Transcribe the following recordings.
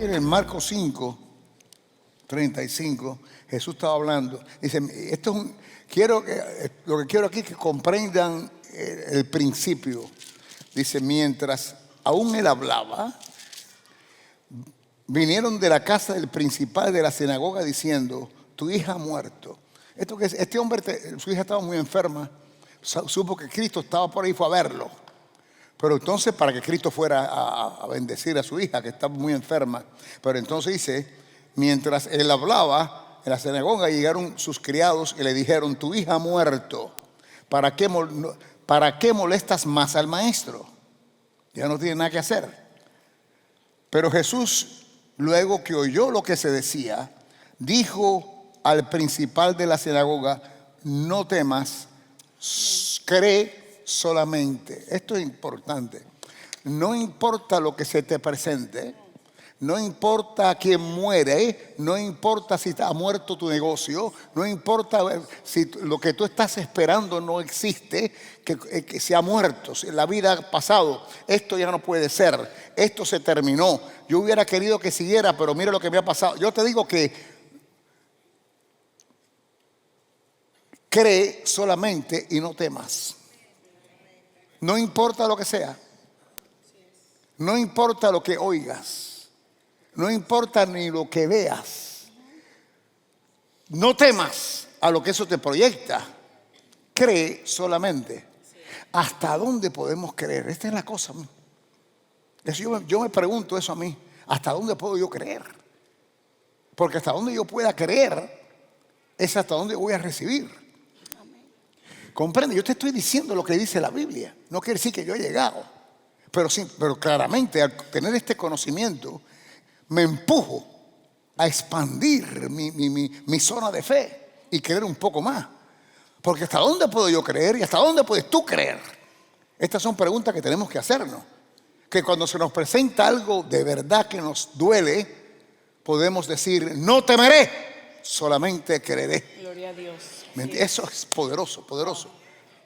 aquí en el Marcos 5:35, Jesús estaba hablando. Dice, lo que quiero aquí es que comprendan el principio. Dice, mientras aún él hablaba, vinieron de la casa del principal de la sinagoga diciendo, tu hija ha muerto. Este hombre, su hija estaba muy enferma, supo que Cristo estaba por ahí, fue a verlo. Pero entonces, para que Cristo fuera a bendecir a su hija, que estaba muy enferma. Pero entonces dice, mientras él hablaba, en la sinagoga llegaron sus criados y le dijeron, tu hija ha muerto. ¿Para qué molestas más al maestro? Ya no tiene nada que hacer. Pero Jesús, luego que oyó lo que se decía, dijo al principal de la sinagoga, no temas, cree solamente. Esto es importante. No importa lo que se te presente, no importa quién muere, no importa si ha muerto tu negocio, no importa si lo que tú estás esperando no existe, que se ha muerto, si la vida ha pasado, esto ya no puede ser, esto se terminó. Yo hubiera querido que siguiera, pero mira lo que me ha pasado. Yo te digo que cree solamente y no temas. No importa lo que sea, no importa lo que oigas, no importa ni lo que veas, no temas a lo que eso te proyecta, cree solamente. ¿Hasta dónde podemos creer? Esta es la cosa. Yo me pregunto eso a mí, ¿hasta dónde puedo yo creer? Porque hasta donde yo pueda creer es hasta donde voy a recibir. Comprende, yo te estoy diciendo lo que dice la Biblia. No quiere decir que yo he llegado, pero claramente al tener este conocimiento me empujo a expandir mi zona de fe y creer un poco más. Porque ¿hasta dónde puedo yo creer y hasta dónde puedes tú creer? Estas son preguntas que tenemos que hacernos. Que cuando se nos presenta algo de verdad que nos duele, podemos decir, no temeré, solamente creeré. Gloria a Dios. Eso es poderoso, poderoso.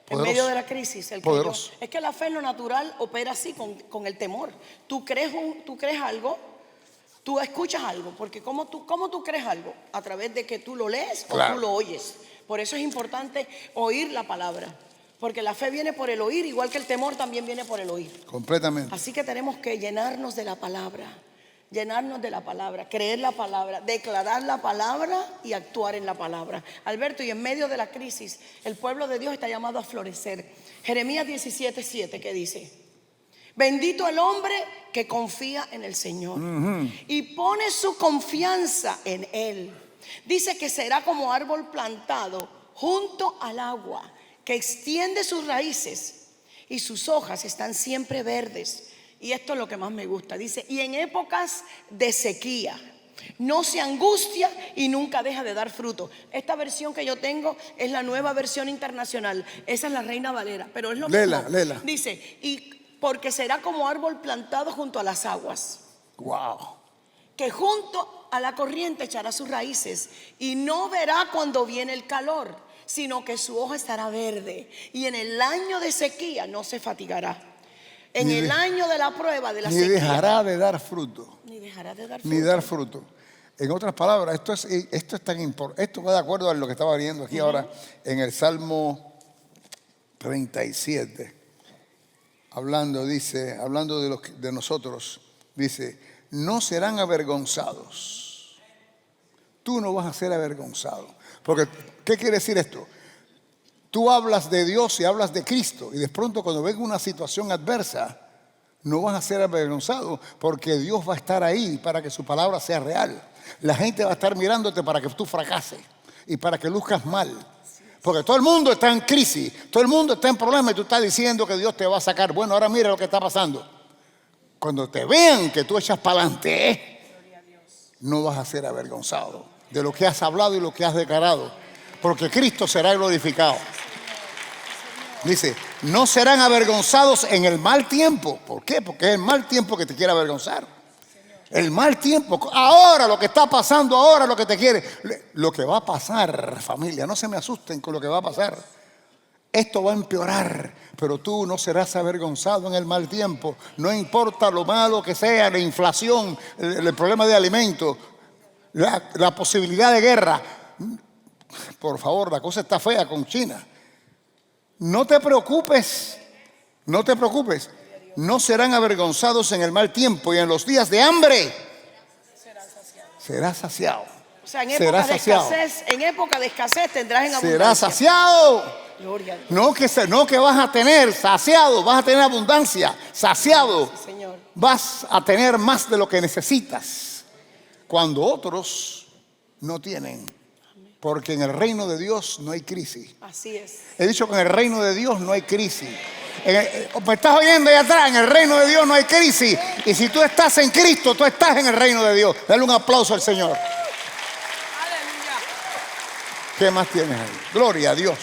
En medio de la crisis, poderoso. Es que la fe en lo natural opera así con el temor. Tú crees algo, tú escuchas algo, porque ¿cómo tú crees algo? A través de que tú lo lees o tú lo oyes. Por eso es importante oír la palabra, porque la fe viene por el oír, igual que el temor también viene por el oír. Completamente. Así que tenemos que llenarnos de la palabra, creer la palabra, declarar la palabra y actuar en la palabra. Alberto, y en medio de la crisis, el pueblo de Dios está llamado a florecer. Jeremías 17:7, ¿qué dice? Bendito el hombre que confía en el Señor y pone su confianza en Él. Dice que será como árbol plantado junto al agua, que extiende sus raíces y sus hojas están siempre verdes. Y esto es lo que más me gusta. Dice, y en épocas de sequía no se angustia y nunca deja de dar fruto. Esta versión que yo tengo es la nueva versión internacional. Esa es la Reina Valera, pero es lo mismo. Lela. Dice, y porque será como árbol plantado junto a las aguas. Wow. Que junto a la corriente echará sus raíces y no verá cuando viene el calor, sino que su hoja estará verde. Y en el año de sequía no se fatigará. En el año de la prueba de la sequía. Ni dejará de dar fruto. Ni dar fruto. En otras palabras, esto es tan importante. Esto va de acuerdo a lo que estaba viendo aquí ahora en el Salmo 37. Hablando de nosotros, dice, no serán avergonzados. Tú no vas a ser avergonzado. Porque, ¿qué quiere decir esto? Tú hablas de Dios y hablas de Cristo y de pronto cuando venga una situación adversa no vas a ser avergonzado porque Dios va a estar ahí para que su palabra sea real. La gente va a estar mirándote para que tú fracases y para que luzcas mal. Porque todo el mundo está en crisis, todo el mundo está en problemas y tú estás diciendo que Dios te va a sacar. Bueno, ahora mira lo que está pasando. Cuando te vean que tú echas para adelante, no vas a ser avergonzado de lo que has hablado y lo que has declarado. Porque Cristo será glorificado. Dice, no serán avergonzados en el mal tiempo. ¿Por qué? Porque es el mal tiempo que te quiere avergonzar. El mal tiempo. Ahora, lo que está pasando ahora, lo que te quiere. Lo que va a pasar, familia, no se me asusten con lo que va a pasar. esto va a empeorar, pero tú no serás avergonzado en el mal tiempo. No importa lo malo que sea, la inflación, el problema de alimentos, la posibilidad de guerra. Por favor, la cosa está fea con China. No te preocupes, no te preocupes. No serán avergonzados en el mal tiempo, y en los días de hambre serás saciado. O sea, en época de escasez tendrás en abundancia. Serás saciado. Gloria a Dios. No que vas a tener saciado, vas a tener abundancia, saciado. Sí, Señor. Vas a tener más de lo que necesitas, cuando otros no tienen. Porque en el reino de Dios no hay crisis. Así es. He dicho que en el reino de Dios no hay crisis. ¿Me estás oyendo ahí atrás? En el reino de Dios no hay crisis. Y si tú estás en Cristo, tú estás en el reino de Dios. Dale un aplauso al Señor. Aleluya. ¿Qué más tienes ahí? Gloria a Dios.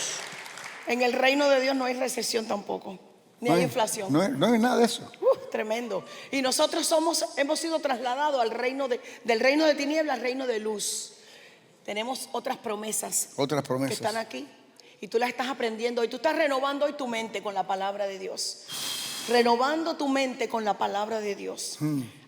En el reino de Dios no hay recesión tampoco, ni hay inflación. No hay nada de eso. Tremendo. Y nosotros hemos sido trasladados al del reino de tinieblas al reino de luz. Tenemos otras promesas que están aquí, y tú las estás aprendiendo, y tú estás renovando hoy tu mente con la palabra de Dios. Renovando tu mente con la palabra de Dios.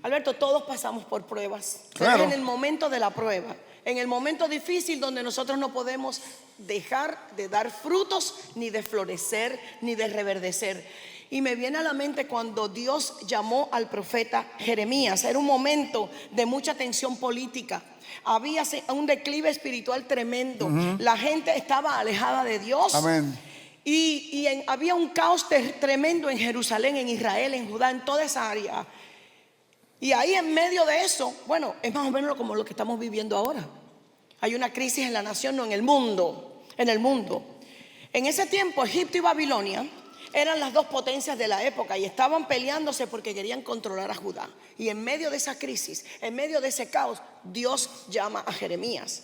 Alberto, todos pasamos por pruebas. Claro. En el momento de la prueba, en el momento difícil donde nosotros no podemos dejar de dar frutos, ni de florecer, ni de reverdecer. Y me viene a la mente cuando Dios llamó al profeta Jeremías. Era un momento de mucha tensión política. Había un declive espiritual tremendo. La gente estaba alejada de Dios. Amén. Y había un caos tremendo en Jerusalén, en Israel, en Judá, en toda esa área. Y ahí en medio de eso, bueno, es más o menos como lo que estamos viviendo ahora. Hay una crisis en la nación, no en el mundo. En el mundo. En ese tiempo, Egipto y Babilonia eran las dos potencias de la época, y estaban peleándose porque querían controlar a Judá. Y en medio de esa crisis, en medio de ese caos, Dios llama a Jeremías.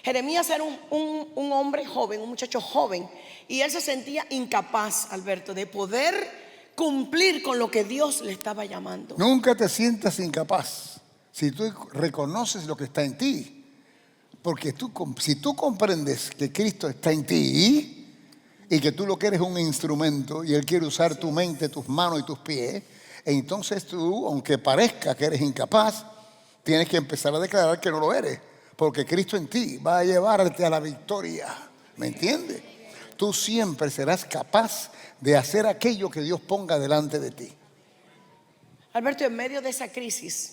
Jeremías era un hombre joven, un muchacho joven, y él se sentía incapaz, Alberto, de poder cumplir con lo que Dios le estaba llamando. Nunca te sientas incapaz si tú reconoces lo que está en ti. Porque si tú comprendes que Cristo está en ti y que tú lo que eres un instrumento, y Él quiere usar tu mente, tus manos y tus pies, entonces tú, aunque parezca que eres incapaz, tienes que empezar a declarar que no lo eres, porque Cristo en ti va a llevarte a la victoria. ¿Me entiendes? Tú siempre serás capaz de hacer aquello que Dios ponga delante de ti. Alberto, en medio de esa crisis,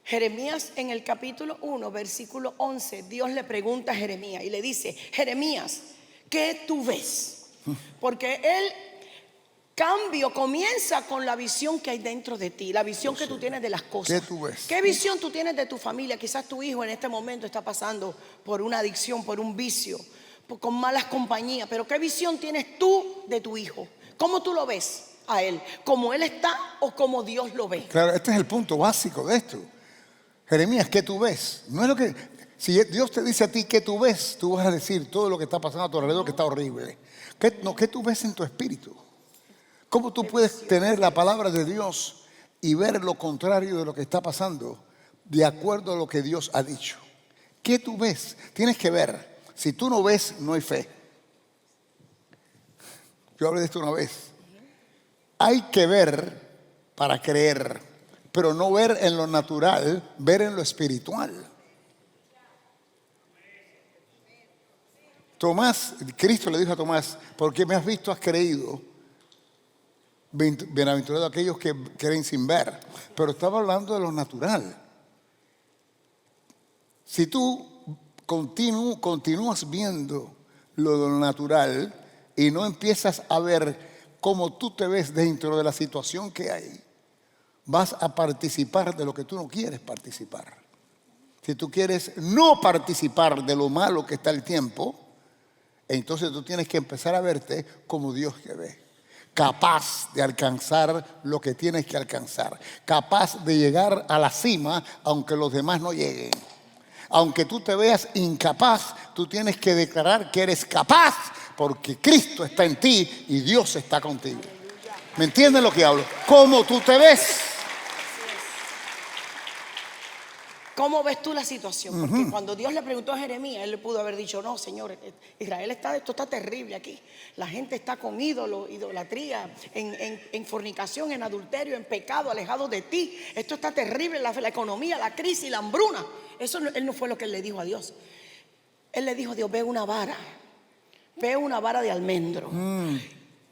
Jeremías, en el capítulo 1, versículo 11, Dios le pregunta a Jeremías y le dice: Jeremías, ¿qué tú ves? Porque el cambio comienza con la visión que hay dentro de ti, la visión que tú tienes de las cosas. ¿Qué tú ves? ¿Qué visión tú tienes de tu familia? Quizás tu hijo en este momento está pasando por una adicción, por un vicio, con malas compañías, pero ¿qué visión tienes tú de tu hijo? ¿Cómo tú lo ves a él? ¿Cómo él está o como Dios lo ve? Claro, este es el punto básico de esto. Jeremías, ¿qué tú ves? No es lo que... Si Dios te dice a ti qué tú ves, tú vas a decir todo lo que está pasando a tu alrededor que está horrible. ¿Qué tú ves en tu espíritu? ¿Cómo tú puedes tener la palabra de Dios y ver lo contrario de lo que está pasando de acuerdo a lo que Dios ha dicho? ¿Qué tú ves? Tienes que ver. Si tú no ves, no hay fe. Yo hablé de esto una vez. Hay que ver para creer, pero no ver en lo natural, ver en lo espiritual. Tomás, Cristo le dijo a Tomás: porque me has visto, has creído. Bienaventurados aquellos que creen sin ver. Pero estaba hablando de lo natural. Si tú continúas viendo lo de lo natural y no empiezas a ver cómo tú te ves dentro de la situación que hay, vas a participar de lo que tú no quieres participar. Si tú quieres no participar de lo malo que está el tiempo, entonces tú tienes que empezar a verte como Dios te ve. Capaz de alcanzar lo que tienes que alcanzar. Capaz de llegar a la cima aunque los demás no lleguen. Aunque tú te veas incapaz, tú tienes que declarar que eres capaz, porque Cristo está en ti y Dios está contigo. ¿Me entienden lo que hablo? ¿Cómo tú te ves? ¿cómo ves tú la situación? Porque cuando Dios le preguntó a Jeremías, él le pudo haber dicho, no, Señor, Israel esto está terrible aquí. La gente está con idolatría, en fornicación, en adulterio, en pecado, alejado de ti. Esto está terrible, la economía, la crisis, la hambruna. Eso él no fue lo que él le dijo a Dios. Él le dijo a Dios, ve una vara de almendro.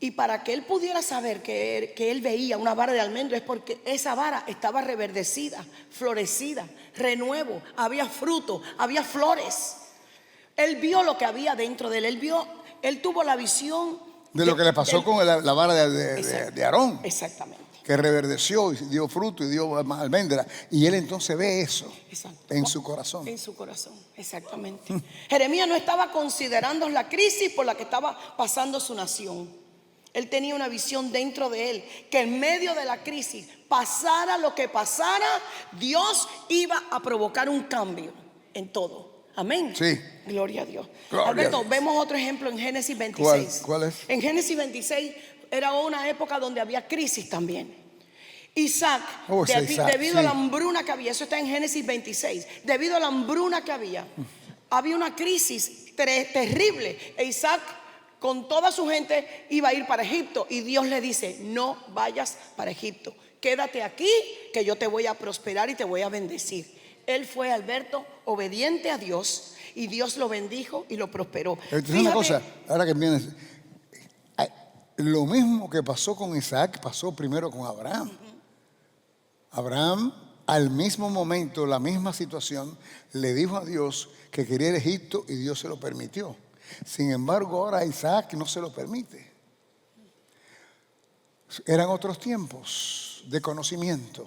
Y para que él pudiera saber que él veía una vara de almendro, es porque esa vara estaba reverdecida, florecida, renuevo, había fruto, había flores. Él vio lo que había dentro de él. Él tuvo la visión de lo que le pasó con la vara de Aarón. Exactamente. Que reverdeció y dio fruto y dio almendra. Y él entonces ve eso. Exacto. En su corazón. En su corazón, exactamente. Jeremías no estaba considerando la crisis por la que estaba pasando su nación. Él tenía una visión dentro de él, que en medio de la crisis, pasara lo que pasara, Dios iba a provocar un cambio en todo. Amén. Sí. Gloria a Dios. Gloria Alberto, a Dios. vemos otro ejemplo en Génesis 26. ¿Cuál es? En Génesis 26 era una época donde había crisis también. Isaac, debido a la hambruna que había, eso está en Génesis 26, debido a la hambruna que había una crisis terrible. E Isaac, con toda su gente, iba a ir para Egipto. Y Dios le dice, no vayas para Egipto, quédate aquí, que yo te voy a prosperar y te voy a bendecir. Él fue, Alberto, obediente a Dios, y Dios lo bendijo y lo prosperó. Fíjate una cosa, ahora que vienes, lo mismo que pasó con Isaac, pasó primero con Abraham. Abraham, al mismo momento, la misma situación, le dijo a Dios que quería ir a Egipto y Dios se lo permitió. Sin embargo, ahora a Isaac no se lo permite. Eran otros tiempos de conocimiento.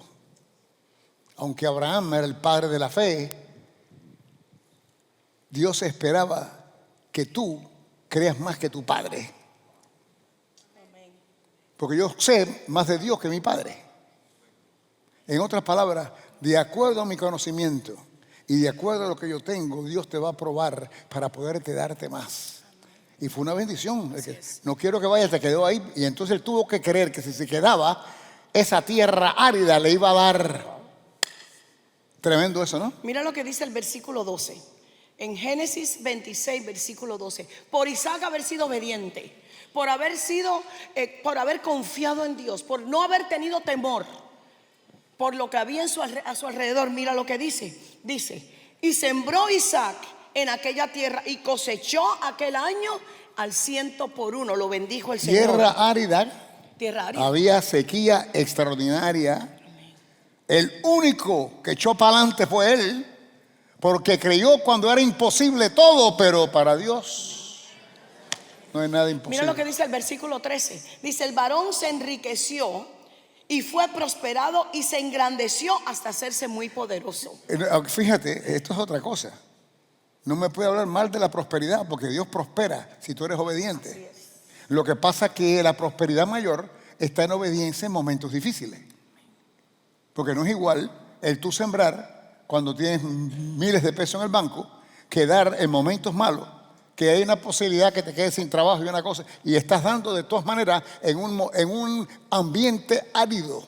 Aunque Abraham era el padre de la fe, Dios esperaba que tú creas más que tu padre. Porque yo sé más de Dios que mi padre. En otras palabras, de acuerdo a mi conocimiento y de acuerdo a lo que yo tengo, Dios te va a probar para poderte darte más. Y fue una bendición. No quiero que vaya, te quedó ahí. Y entonces él tuvo que creer que si se quedaba, esa tierra árida le iba a dar. Tremendo eso, ¿no? Mira lo que dice el versículo 12. En Génesis 26, versículo 12. Por Isaac haber sido obediente, por haber confiado en Dios, por no haber tenido temor, por lo que había a su alrededor. Mira lo que dice. Dice, y sembró Isaac en aquella tierra y cosechó aquel año al 100%. Lo bendijo el Señor. Tierra árida. Árida. Había sequía extraordinaria. El único que echó para adelante fue él, porque creyó cuando era imposible todo, pero para Dios no hay nada imposible. Mira lo que dice el versículo 13. Dice, el varón se enriqueció y fue prosperado y se engrandeció hasta hacerse muy poderoso. Fíjate, esto es otra cosa. No me puede hablar mal de la prosperidad, porque Dios prospera si tú eres obediente. Lo que pasa es que la prosperidad mayor está en obediencia en momentos difíciles. Porque no es igual el tú sembrar cuando tienes miles de pesos en el banco que dar en momentos malos, que hay una posibilidad que te quedes sin trabajo y una cosa, y estás dando de todas maneras en un ambiente árido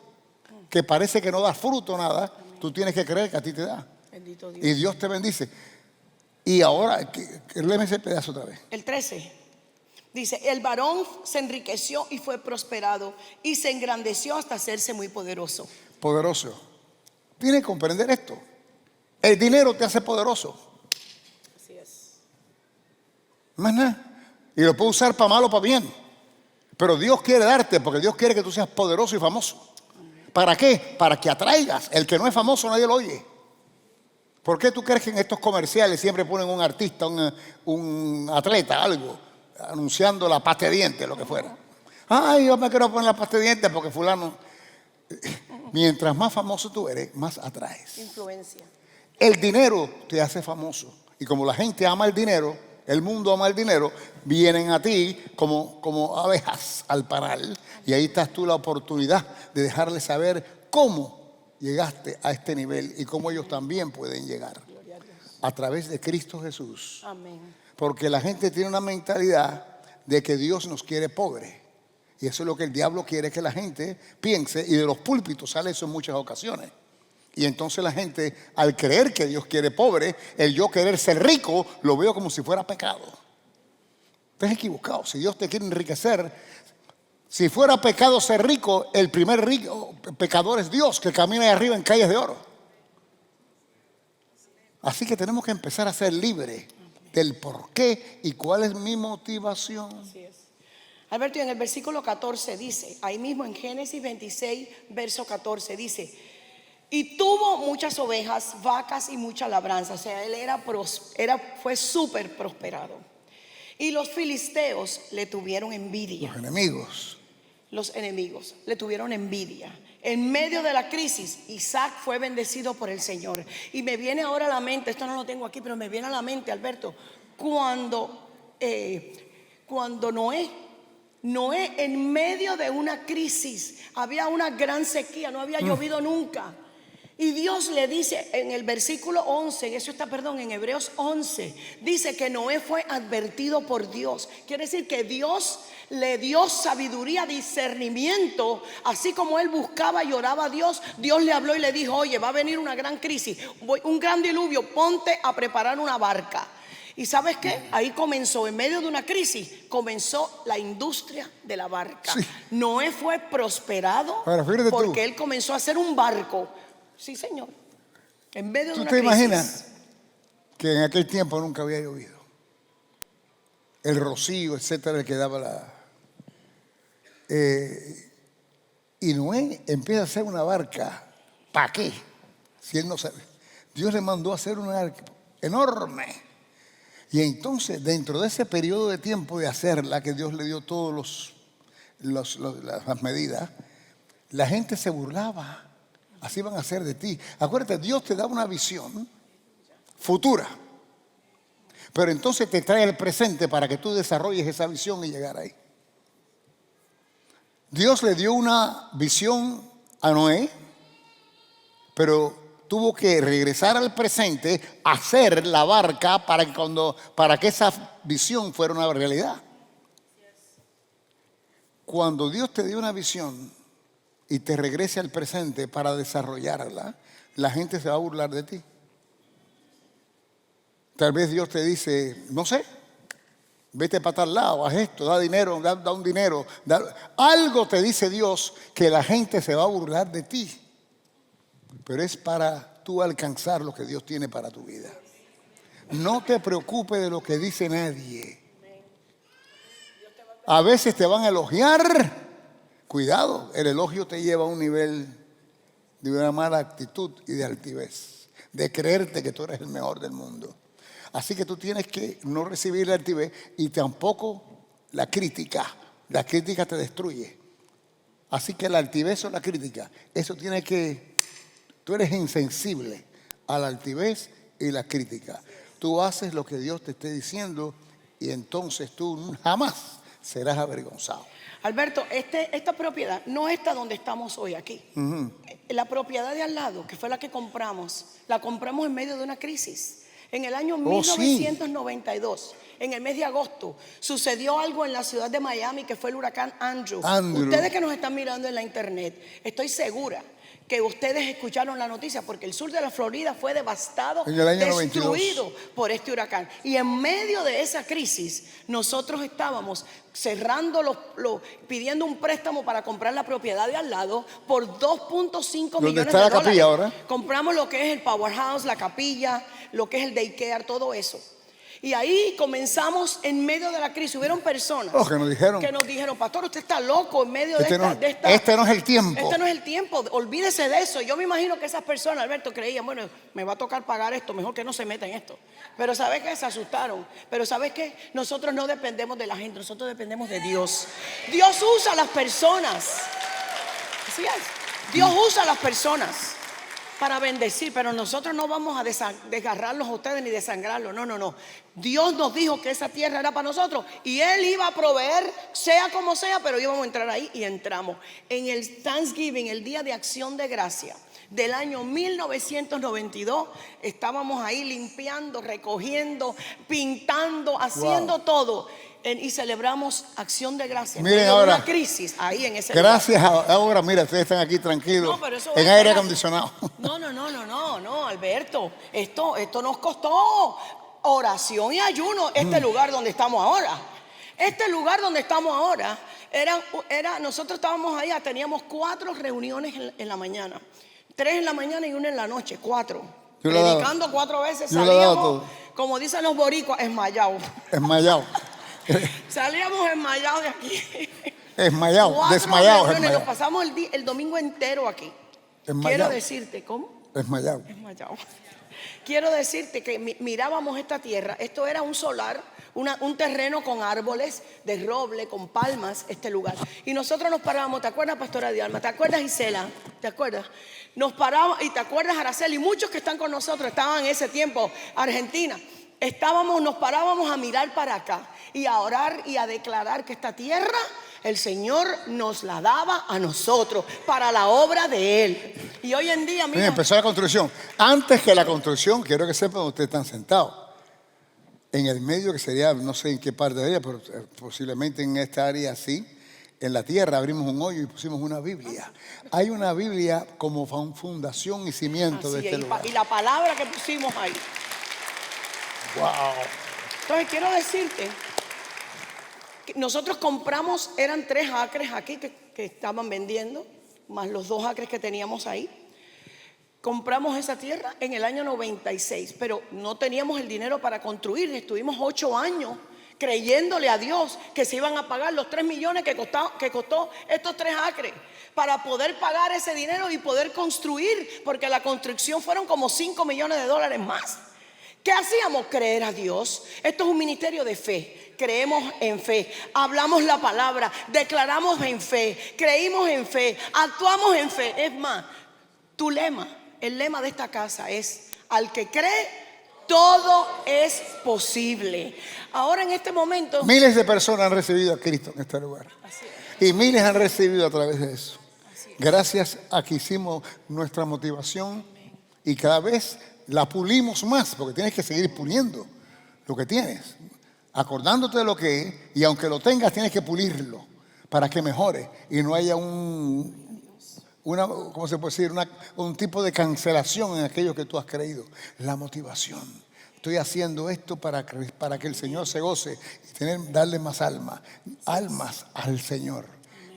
que parece que no da fruto nada. Tú tienes que creer que a ti te da. Bendito Dios. Y Dios te bendice. Y ahora, léeme ese pedazo otra vez. El 13 dice, el varón se enriqueció y fue prosperado y se engrandeció hasta hacerse muy poderoso. Poderoso. Tienes que comprender esto. El dinero te hace poderoso. Así es. Más nada. Y lo puedes usar para mal o para bien. Pero Dios quiere darte, porque Dios quiere que tú seas poderoso y famoso. ¿Para qué? Para que atraigas. El que no es famoso nadie lo oye. ¿Por qué tú crees que en estos comerciales siempre ponen un artista, un atleta, algo, anunciando la pasta de dientes, lo que fuera? Ay, yo me quiero poner la pasta de dientes porque fulano. Mientras más famoso tú eres, más atraes. Influencia. El dinero te hace famoso. Y como la gente ama el dinero, el mundo ama el dinero, vienen a ti como abejas al panal. Y ahí estás tú la oportunidad de dejarles saber cómo llegaste a este nivel y cómo ellos también pueden llegar. A través de Cristo Jesús. Amén. Porque la gente tiene una mentalidad de que Dios nos quiere pobre. Y eso es lo que el diablo quiere que la gente piense. Y de los púlpitos sale eso en muchas ocasiones. Y entonces la gente, al creer que Dios quiere pobre, el yo querer ser rico, lo veo como si fuera pecado. Estás equivocado. Si Dios te quiere enriquecer, si fuera pecado ser rico, el primer rico pecador es Dios, que camina ahí arriba en calles de oro. Así que tenemos que empezar a ser libres del por qué y cuál es mi motivación. Así es. Alberto, y en el versículo 14 dice, ahí mismo en Génesis 26, verso 14, dice: y tuvo muchas ovejas, vacas y mucha labranza. O sea, él fue súper prosperado. Y los filisteos le tuvieron envidia. Los enemigos le tuvieron envidia. En medio de la crisis, Isaac fue bendecido por el Señor. Y me viene ahora a la mente, esto no lo tengo aquí, pero me viene a la mente, Alberto, cuando Noé en medio de una crisis, había una gran sequía, no había llovido nunca. Y Dios le dice en el versículo 11, en Hebreos 11, dice que Noé fue advertido por Dios. Quiere decir que Dios le dio sabiduría, discernimiento. Así como él buscaba y oraba a Dios, Dios le habló y le dijo: oye, va a venir una gran crisis, un gran diluvio, ponte a preparar una barca. Y ¿sabes qué? Ahí comenzó, en medio de una crisis, comenzó la industria de la barca. Sí. Noé fue prosperado porque él comenzó a hacer un barco. Sí, Señor. En medio de una crisis. ¿Tú te imaginas que en aquel tiempo nunca había llovido? El rocío, etcétera, le quedaba y Noé empieza a hacer una barca. ¿Para qué? Si él no sabe. Dios le mandó a hacer una barca enorme. Y entonces, dentro de ese periodo de tiempo de hacerla, que Dios le dio todas las medidas, la gente se burlaba. Así van a hacer de ti. Acuérdate, Dios te da una visión futura, pero entonces te trae el presente para que tú desarrolles esa visión y llegar ahí. Dios le dio una visión a Noé, pero tuvo que regresar al presente, hacer la barca para que esa visión fuera una realidad. Cuando Dios te dio una visión y te regrese al presente para desarrollarla, la gente se va a burlar de ti. Tal vez Dios te dice, no sé, vete para tal lado, haz esto, da dinero, da un dinero. Algo te dice Dios que la gente se va a burlar de ti. Pero es para tú alcanzar lo que Dios tiene para tu vida. No te preocupes de lo que dice nadie. A veces te van a elogiar. Cuidado, el elogio te lleva a un nivel de una mala actitud y de altivez, de creerte que tú eres el mejor del mundo. Así que tú tienes que no recibir la altivez y tampoco la crítica. La crítica te destruye. Así que la altivez o la crítica, tú eres insensible a la altivez y la crítica. Tú haces lo que Dios te esté diciendo y entonces tú jamás serás avergonzado. Alberto, esta propiedad no está donde estamos hoy aquí. La propiedad de al lado, que fue la que compramos, la compramos en medio de una crisis. En el año 1992, en el mes de agosto, sucedió algo en la ciudad de Miami, que fue el huracán Andrew. Ustedes que nos están mirando en la internet, estoy segura que ustedes escucharon la noticia, porque el sur de la Florida fue devastado, destruido por este huracán. Y en medio de esa crisis, nosotros estábamos cerrando pidiendo un préstamo para comprar la propiedad de al lado por 2.5 millones de dólares. Capilla ahora. Compramos lo que es el powerhouse, la capilla, lo que es el daycare, todo eso. Y ahí comenzamos en medio de la crisis. Hubieron personas que nos dijeron, pastor, usted está loco en medio de esta. Este no es el tiempo. Este no es el tiempo, olvídese de eso. Yo me imagino que esas personas, Alberto, creían, bueno, me va a tocar pagar esto, mejor que no se meta en esto. Pero ¿sabes qué? Se asustaron. Pero ¿sabes qué? Nosotros no dependemos de la gente, nosotros dependemos de Dios. Dios usa a las personas. Así es. Dios usa a las personas para bendecir, pero nosotros no vamos a desgarrarlos a ustedes ni desangrarlos. No. Dios nos dijo que esa tierra era para nosotros y Él iba a proveer, sea como sea, pero íbamos a entrar ahí y entramos. En el Thanksgiving, el Día de Acción de Gracia del año 1992, estábamos ahí limpiando, recogiendo, pintando, haciendo todo. Y celebramos Acción de Gracias. Miren ahora, una crisis ahí en ese gracias lugar. Ahora, mira, ustedes están aquí tranquilos, en aire acondicionado. No, No, Alberto. Esto nos costó oración y ayuno. Este lugar donde estamos ahora. Este lugar donde estamos ahora nosotros estábamos allá, teníamos 4 reuniones en la mañana, 3 en la mañana y 1 en la noche, 4. Predicando 4 veces, salíamos, como dicen los boricuas, esmayados. Salíamos esmayados de aquí. Desmayados. Nos pasamos el domingo entero aquí. Quiero decirte, ¿cómo? Esmayado. Quiero decirte que mirábamos esta tierra. Esto era un solar, un terreno con árboles de roble, con palmas, este lugar. Y nosotros nos parábamos. ¿Te acuerdas, pastora Dialma? ¿Te acuerdas, Isela? ¿Te acuerdas? Nos parábamos. ¿Y te acuerdas, Araceli? Y muchos que están con nosotros estaban en ese tiempo, Argentina. Nos parábamos a mirar para acá y a orar y a declarar que esta tierra el Señor nos la daba a nosotros para la obra de Él. Y hoy en día, mira, empezó la construcción. Antes que la construcción, quiero que sepan donde ustedes están sentados. En el medio, que sería, no sé en qué parte de ella, pero posiblemente en esta área así, en la tierra abrimos un hoyo y pusimos una Biblia. Hay una Biblia como fundación y cimiento de este lugar. Y la palabra que pusimos ahí. Wow. Entonces quiero decirte que nosotros compramos, eran 3 acres aquí que estaban vendiendo, más los 2 acres que teníamos ahí. Compramos esa tierra en el año 96, pero no teníamos el dinero para construir. Estuvimos 8 años creyéndole a Dios que se iban a pagar los 3 millones que costó estos 3 acres, para poder pagar ese dinero y poder construir, porque la construcción fueron como $5 millones más. ¿Qué hacíamos? Creer a Dios. Esto es un ministerio de fe. Creemos en fe, hablamos la palabra, declaramos en fe, creímos en fe, actuamos en fe. Es más, el lema de esta casa es: al que cree, todo es posible. Ahora, en este momento, miles de personas han recibido a Cristo en este lugar. Y miles han recibido a través de eso. Gracias a que hicimos nuestra motivación y cada vez la pulimos más, porque tienes que seguir puliendo lo que tienes, acordándote de lo que es, y aunque lo tengas tienes que pulirlo para que mejore y no haya ¿cómo se puede decir? Un tipo de cancelación en aquello que tú has creído. La motivación. Estoy haciendo esto para que el Señor se goce y darle más almas al Señor.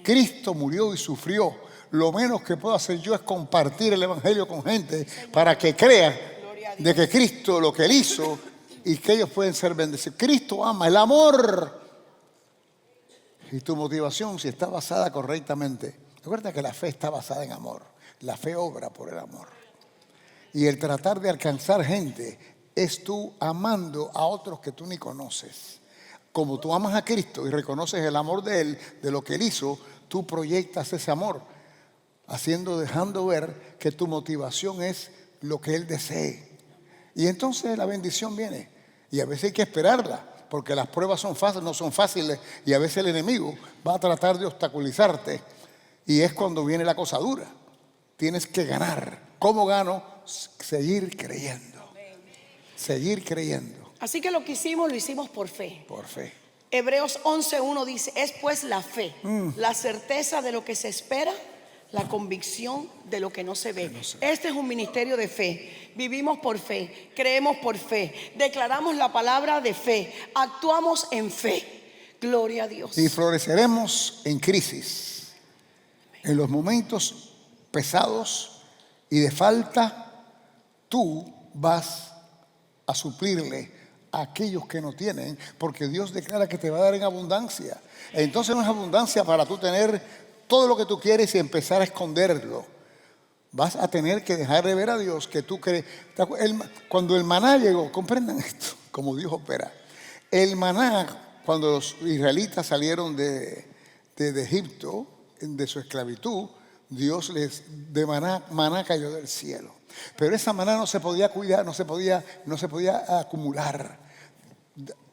Cristo murió y sufrió. Lo menos que puedo hacer yo es compartir el evangelio con gente para que crean de que Cristo, lo que Él hizo, y que ellos pueden ser bendecidos. Cristo ama el amor. Y tu motivación, si está basada correctamente, recuerda que la fe está basada en amor. La fe obra por el amor. Y el tratar de alcanzar gente es tú amando a otros que tú ni conoces. Como tú amas a Cristo y reconoces el amor de Él, de lo que Él hizo, tú proyectas ese amor, dejando ver que tu motivación es lo que Él desee. Y entonces la bendición viene. Y a veces hay que esperarla, porque las pruebas no son fáciles, y a veces el enemigo va a tratar de obstaculizarte. Y es cuando viene la cosa dura. Tienes que ganar. ¿Cómo gano? Seguir creyendo. Seguir creyendo. Así que lo que hicimos, lo hicimos por fe. Por fe. Hebreos 11:1 dice: es pues la fe, la certeza de lo que se espera, la convicción de lo que no se ve. Este es un ministerio de fe. Vivimos por fe, creemos por fe, declaramos la palabra de fe, actuamos en fe. Gloria a Dios. Y floreceremos en crisis, en los momentos pesados y de falta. Tú vas a suplirle a aquellos que no tienen, porque Dios declara que te va a dar en abundancia. Entonces no es abundancia para tú tener todo lo que tú quieres y empezar a esconderlo. Vas a tener que dejar de ver a Dios que tú crees. Cuando el maná llegó, comprendan esto, como Dios opera. El maná, cuando los israelitas salieron de Egipto, de su esclavitud, Dios de maná cayó del cielo. Pero esa maná no se podía cuidar, no se podía acumular.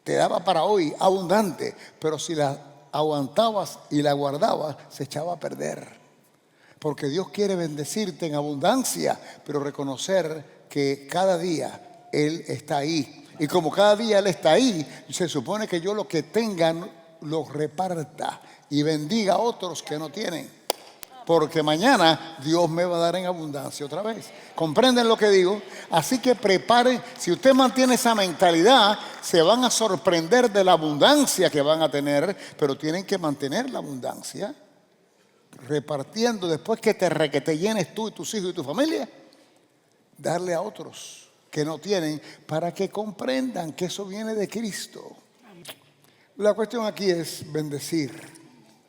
Te daba para hoy abundante, pero si la aguantabas y la guardabas, se echaba a perder. Porque Dios quiere bendecirte en abundancia, pero reconocer que cada día Él está ahí. Y como cada día Él está ahí, se supone que yo lo que tenga lo reparta y bendiga a otros que no tienen. porque mañana Dios me va a dar en abundancia otra vez. ¿Comprenden lo que digo? Así que preparen, si usted mantiene esa mentalidad, se van a sorprender de la abundancia que van a tener, pero tienen que mantener la abundancia, repartiendo después que te llenes tú y tus hijos y tu familia, darle a otros que no tienen, para que comprendan que eso viene de Cristo. La cuestión aquí es bendecir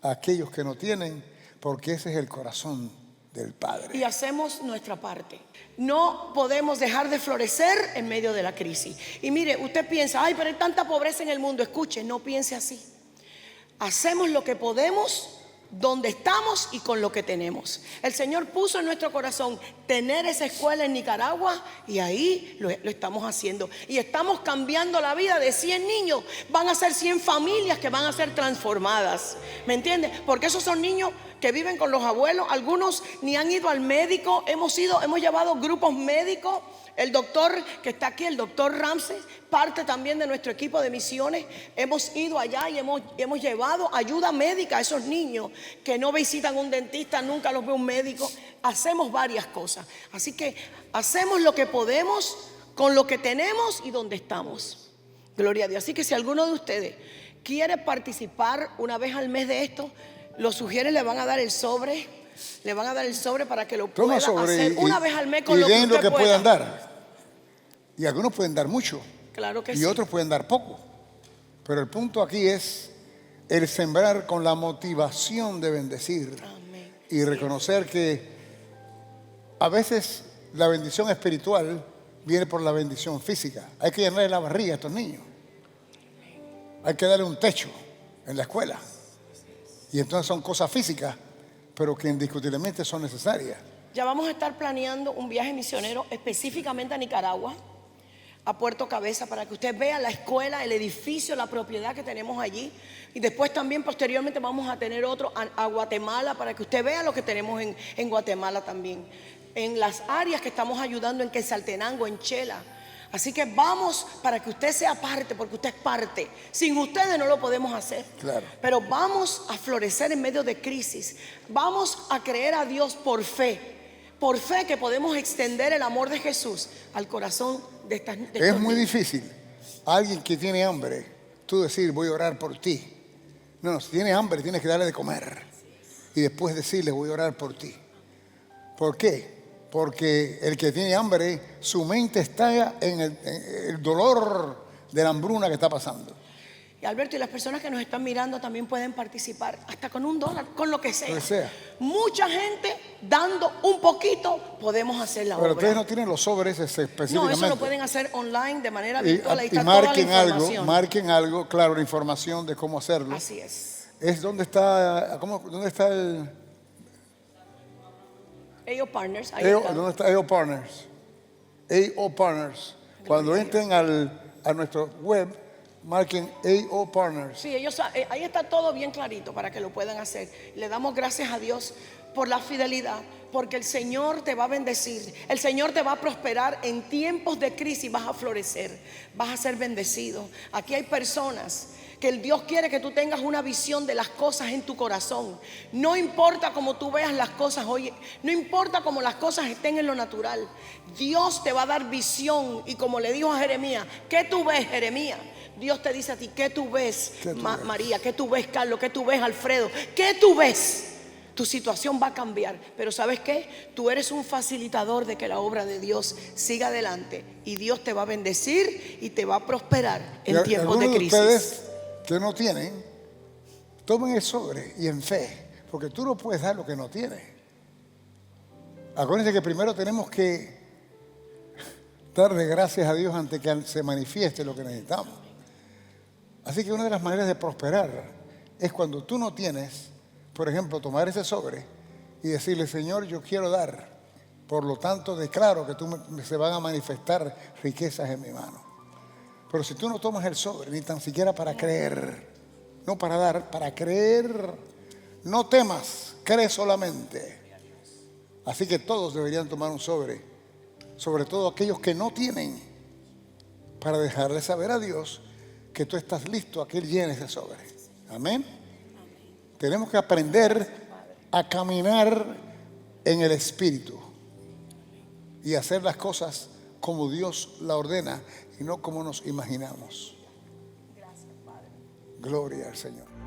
a aquellos que no tienen, porque ese es el corazón del Padre. Y hacemos nuestra parte. No podemos dejar de florecer en medio de la crisis. Y mire, usted piensa, ay, pero hay tanta pobreza en el mundo. Escuche, no piense así. Hacemos lo que podemos, donde estamos y con lo que tenemos. El Señor puso en nuestro corazón tener esa escuela en Nicaragua, y ahí lo estamos haciendo. Y estamos cambiando la vida de 100 niños. Van a ser 100 familias que van a ser transformadas. ¿Me entiendes? Porque esos son niños que viven con los abuelos. Algunos ni han ido al médico. Hemos llevado grupos médicos. El doctor que está aquí, el doctor Ramses, parte también de nuestro equipo de misiones. Hemos ido allá y hemos llevado ayuda médica a esos niños que no visitan un dentista, nunca los ve un médico. Hacemos varias cosas. Así que hacemos lo que podemos con lo que tenemos y donde estamos. Gloria a Dios. Así que si alguno de ustedes quiere participar una vez al mes de esto, lo sugieren, le van a dar el sobre. Le van a dar el sobre para que lo pueda hacer una vez al mes con lo que usted puedan dar. Y algunos pueden dar mucho. Claro que sí. Y otros pueden dar poco. Pero el punto aquí es el sembrar con la motivación de bendecir. Amén. Y reconocer que a veces la bendición espiritual viene por la bendición física. Hay que llenarle la barriga a estos niños. Hay que darle un techo en la escuela. Y entonces son cosas físicas, pero que indiscutiblemente son necesarias. Ya vamos a estar planeando un viaje misionero específicamente a Nicaragua, a Puerto Cabeza, para que usted vea la escuela, el edificio, la propiedad que tenemos allí. Y después también posteriormente vamos a tener otro a Guatemala, para que usted vea lo que tenemos en Guatemala también. En las áreas que estamos ayudando en Quetzaltenango, en Chela. Así que vamos para que usted sea parte, porque usted es parte. Sin ustedes no lo podemos hacer. Claro. Pero vamos a florecer en medio de crisis. Vamos a creer a Dios por fe. Por fe que podemos extender el amor de Jesús al corazón de estos Es muy niños. difícil alguien que tiene hambre, tú decir voy a orar por ti. No, si tiene hambre tienes que darle de comer. Y después decirle voy a orar por ti. ¿Por qué? Porque el que tiene hambre, su mente está en el dolor de la hambruna que está pasando. Y Alberto, y las personas que nos están mirando también pueden participar, hasta con $1, con lo que sea. Lo que sea. Mucha gente dando un poquito, podemos hacer la Pero obra. ustedes no tienen los sobres específicamente. No, eso lo pueden hacer online de manera Y virtual. Ahí está toda la información. marquen algo, claro, la información de cómo hacerlo. Así es. Es dónde está el AO Partners, ahí está. ¿dónde está AO Partners? AO Partners. Cuando entren a nuestro web, marquen AO Partners. Sí, ahí está todo bien clarito para que lo puedan hacer. Le damos gracias a Dios por la fidelidad, porque el Señor te va a bendecir. El Señor te va a prosperar en tiempos de crisis. Vas a florecer, vas a ser bendecido. Aquí hay personas que el Dios quiere que tú tengas una visión de las cosas en tu corazón. No importa cómo tú veas las cosas hoy, no importa cómo las cosas estén en lo natural. Dios te va a dar visión. Y como le dijo a Jeremías, ¿qué tú ves, Jeremías? Dios te dice a ti, ¿qué tú ves, María? ¿Qué tú ves, Carlos? ¿Qué tú ves, Alfredo? ¿Qué tú ves? Tu situación va a cambiar. Pero ¿sabes qué? Tú eres un facilitador de que la obra de Dios siga adelante. Y Dios te va a bendecir y te va a prosperar en tiempos de crisis. Ustedes que no tienen, tomen el sobre y en fe, porque tú no puedes dar lo que no tienes. Acuérdense que primero tenemos que darle gracias a Dios antes que se manifieste lo que necesitamos. Así que una de las maneras de prosperar es cuando tú no tienes, por ejemplo, tomar ese sobre y decirle, Señor, yo quiero dar, por lo tanto declaro que se van a manifestar riquezas en mi mano. Pero si tú no tomas el sobre, ni tan siquiera para creer, no para dar, para creer, no temas, cree solamente. Así que todos deberían tomar un sobre, sobre todo aquellos que no tienen, para dejarle saber a Dios que tú estás listo a que Él llene ese sobre. Amén. Tenemos que aprender a caminar en el Espíritu y hacer las cosas como Dios la ordena y no como nos imaginamos. Gracias, Padre. Gloria al Señor.